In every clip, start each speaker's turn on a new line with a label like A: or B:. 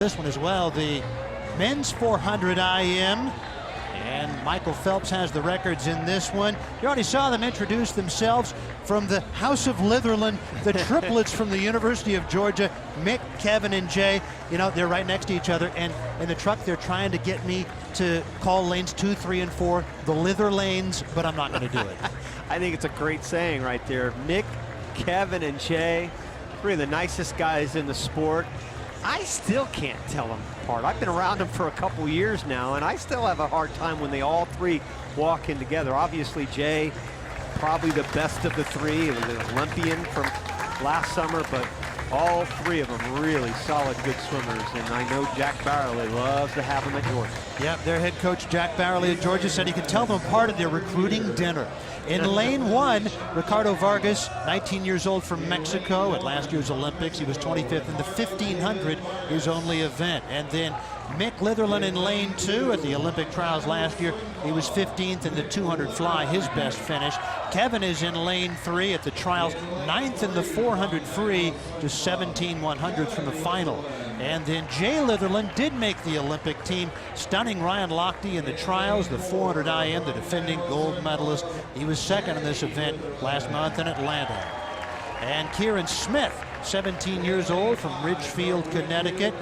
A: This one as well, the men's 400 IM, and Michael Phelps has the records in this one. You already saw them introduce themselves from the House of Litherland, the triplets from the University of Georgia, Mick, Kevin, and Jay. You know, they're right next to each other, and in the truck they're trying to get me to call lanes 2, 3, and 4 the Lither lanes, but I'm not going to do it.
B: I think it's a great saying right there. Mick, Kevin, and Jay, three of the nicest guys in the sport. I still can't tell them apart. I've been around them for a couple years now, and I still have a hard time when they all three walk in together. Obviously, Jay, probably the best of the three, an Olympian from last summer, but all three of them really solid, good swimmers, and I know Jack Barrowley loves to have them at Georgia.
A: Yep, their head coach, Jack Barrowley at Georgia, said he could tell them apart at their recruiting dinner. In lane 1, Ricardo Vargas, 19 years old from Mexico at last year's Olympics. He was 25th in the 1500, his only event. And then Mick Litherland in lane 2 at the Olympic trials last year. He was 15th in the 200 fly, his best finish. Kevin is in lane 3 at the trials, 9th in the 400 free, just 17/100 from the final. And then Jay Litherland did make the Olympic team, stunning Ryan Lochte in the trials, the 400 IM, the defending gold medalist. He was second in this event last month in Atlanta. And Kieran Smith, 17 years old from Ridgefield, Connecticut.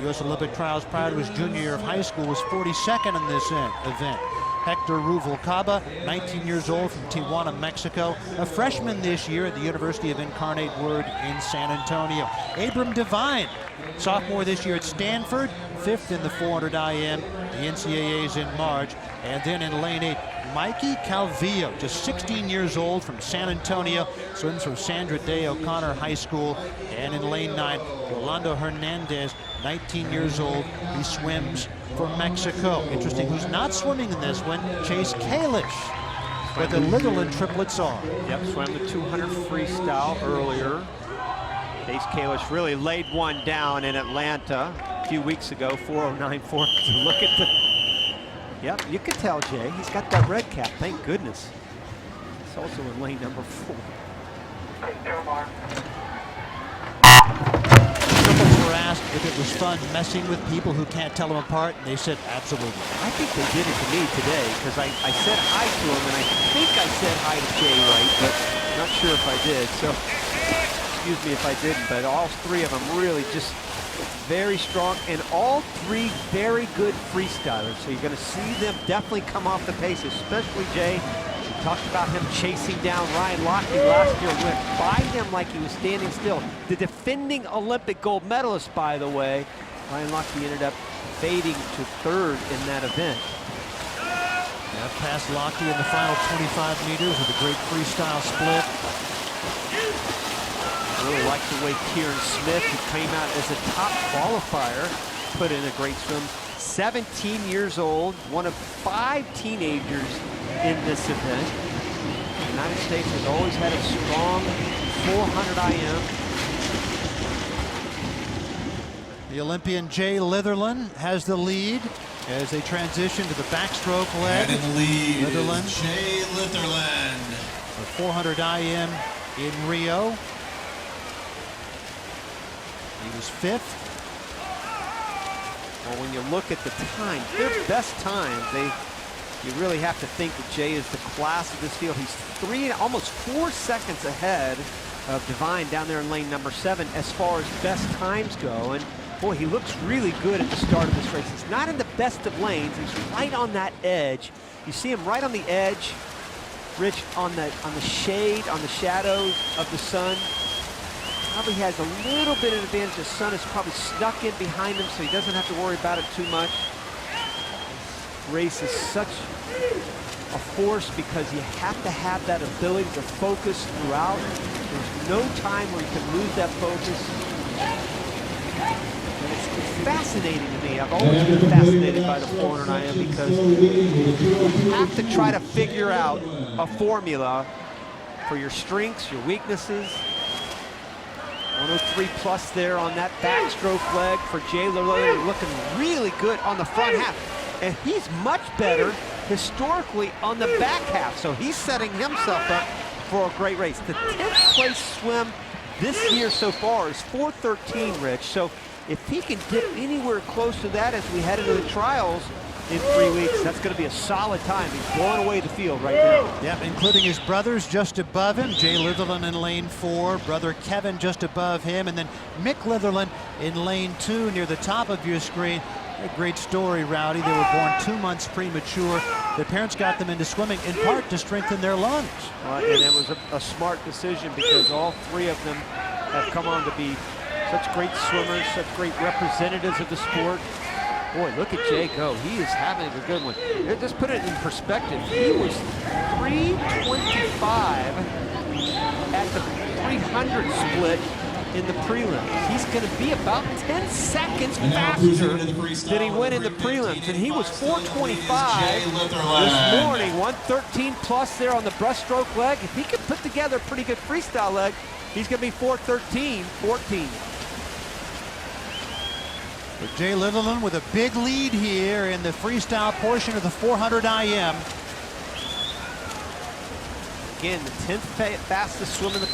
A: U.S. Olympic trials prior to his junior year of high school, was 42nd in this event. Hector Ruvalcaba, 19 years old from Tijuana, Mexico, a freshman this year at the University of Incarnate Word in San Antonio. Abram Devine, sophomore this year at Stanford, 5th in the 400 IM, the NCAAs in March. And then in lane 8, Mikey Calvillo, just 16 years old from San Antonio, swims from Sandra Day O'Connor High School. And in lane 9, Rolando Hernandez, 19 years old, he swims for Mexico. Interesting, who's not swimming in this one, Chase Kalish, but the Litherland triplets are.
B: Yep, swam the 200 freestyle earlier. Chase Kalish really laid one down in Atlanta a few weeks ago, 4:09.4. Look at the, yep, you can tell Jay, he's got that red cap, thank goodness. He's also in lane number 4.
A: Were asked if it was fun messing with people who can't tell them apart, and they said absolutely.
B: I think they did it to me today, because I said hi to him, and I think I said hi to Jay right, but I'm not sure if I did, so excuse me if I didn't, but all three of them really just very strong, and all three very good freestylers, so you're going to see them definitely come off the pace, especially Jay. Talked about him chasing down Ryan Lochte last year, went by him like he was standing still. The defending Olympic gold medalist, by the way. Ryan Lochte ended up fading to 3rd in that event.
A: Yeah, passed Lochte in the final 25 meters with a great freestyle split.
B: Really like the way Kieran Smith, who came out as a top qualifier, put in a great swim. 17 years old, one of 5 teenagers in this event. The United States has always had a strong 400 IM.
A: The Olympian Jay Litherland has the lead as they transition to the backstroke leg.
C: And in the lead
A: Litherland.
C: is Jay Litherland.
A: The 400 IM in Rio. He was 5th.
B: Well, when you look at the time, their best times, you really have to think that Jay is the class of this field. He's almost 4 seconds ahead of Devine down there in lane number 7 as far as best times go. And boy, he looks really good at the start of this race. He's not in the best of lanes. He's right on that edge. You see him right on the edge, Rich, on the shade, on the shadows of the sun. Probably has a little bit of advantage. The sun is probably snuck in behind him, so he doesn't have to worry about it too much. This race is such a force because you have to have that ability to focus throughout. There's no time where you can lose that focus. And it's fascinating to me. I've always been fascinated by the 400 IM because you have to try to figure out a formula for your strengths, your weaknesses. 103 plus there on that backstroke leg for Jay Litherland, looking really good on the front half. And he's much better historically on the back half. So he's setting himself up for a great race. The 10th place swim this year so far is 4:13, Rich. So If he can dip anywhere close to that as we head into the trials in 3 weeks, that's going to be a solid time. He's blowing away the field right now.
A: Yep, including his brothers just above him. Jay Litherland in lane 4, brother Kevin just above him, and then Mick Litherland in lane 2 near the top of your screen. A great story, Rowdy. They were born 2 months premature. Their parents got them into swimming in part to strengthen their lungs.
B: And it was a smart decision because all 3 of them have come on to be such great swimmers, such great representatives of the sport. Boy, look at Jay go. He is having a good one. Just put it in perspective. He was 3:25 at the 300 split in the prelims. He's going to be about 10 seconds faster than he went in the prelims. And he was 4:25 this morning, 113 plus there on the breaststroke leg. If he can put together a pretty good freestyle leg, he's going to be 4:13.14.
A: Jay Litherland with a big lead here in the freestyle portion of the 400 IM.
B: Again, the 10th fastest swim in the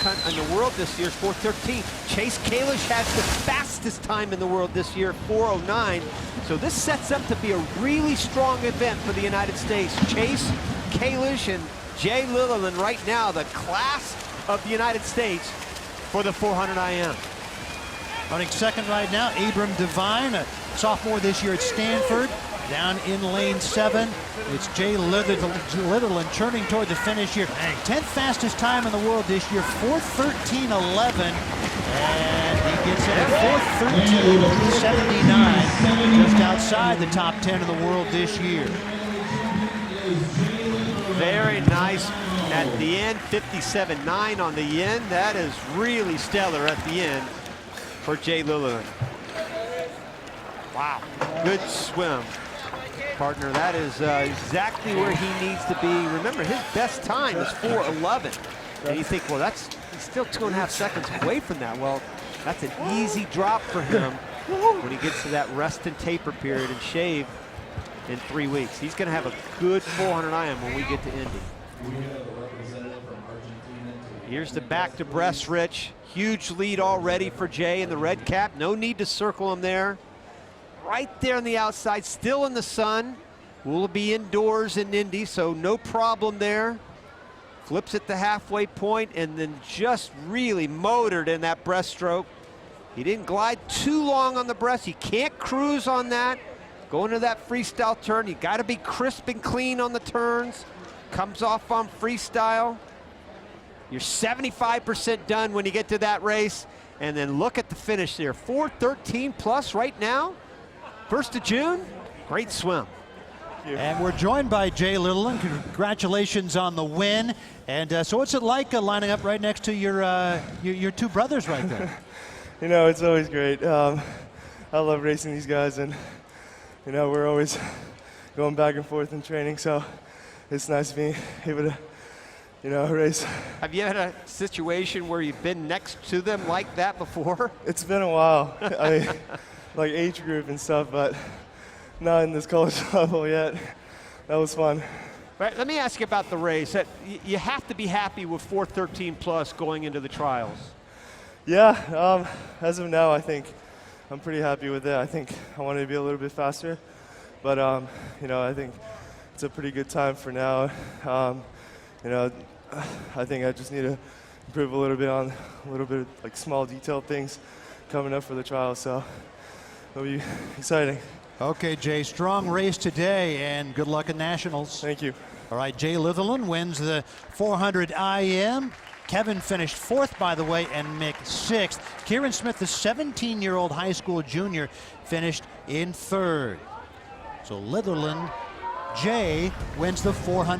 B: world this year is 4:13. Chase Kalish has the fastest time in the world this year, 4:09. So this sets up to be a really strong event for the United States. Chase Kalish and Jay Litherland right now, the class of the United States for the 400 IM.
A: Running second right now, Abram Devine, a sophomore this year at Stanford. Down in lane 7, it's Jay Litherland churning toward the finish here. 10th fastest time in the world this year, 4:13.11. And he gets in at 4:13.79, just outside the top 10 in the world this year.
B: Very nice at the end, 57.9 on the end. That is really stellar at the end for Jay Litherland. Wow, good swim, partner. That is exactly where he needs to be. Remember, his best time is 4:11. And you think, well, he's still 2.5 seconds away from that. Well, that's an easy drop for him when he gets to that rest and taper period and shave in 3 weeks. He's going to have a good 400 IM when we get to Indy. Here's the back to breast, Rich. Huge lead already for Jay in the red cap. No need to circle him there. Right there on the outside, still in the sun. Will be indoors in Indy, so no problem there. Flips at the halfway point and then just really motored in that breaststroke. He didn't glide too long on the breast. You can't cruise on that. Going to that freestyle turn, you got to be crisp and clean on the turns. Comes off on freestyle. You're 75% done when you get to that race. And then look at the finish there. 4:13 plus right now. 1st of June, great swim.
A: And we're joined by Jay Litherland. Congratulations on the win. And so what's it like lining up right next to your 2 brothers right there?
D: You know, it's always great. I love racing these guys, and you know, we're always going back and forth in training, so it's nice being able to, you know, race.
B: Have you had a situation where you've been next to them like that before?
D: It's been a while. I mean, like age group and stuff, but not in this college level yet. That was fun.
B: Right, let me ask you about the race. You have to be happy with 4:13 plus going into the trials.
D: Yeah, as of now, I think I'm pretty happy with it. I think I wanted to be a little bit faster, but you know, I think it's a pretty good time for now. You know, I think I just need to improve a little bit like small detailed things coming up for the trials, so it'll be exciting.
A: Okay, Jay, strong race today, and good luck at Nationals.
D: Thank you.
A: All right, Jay Litherland wins the 400 IM. Kevin finished 4th, by the way, and Mick 6th. Kieran Smith, the 17-year-old high school junior, finished in 3rd. So Litherland, Jay wins the 400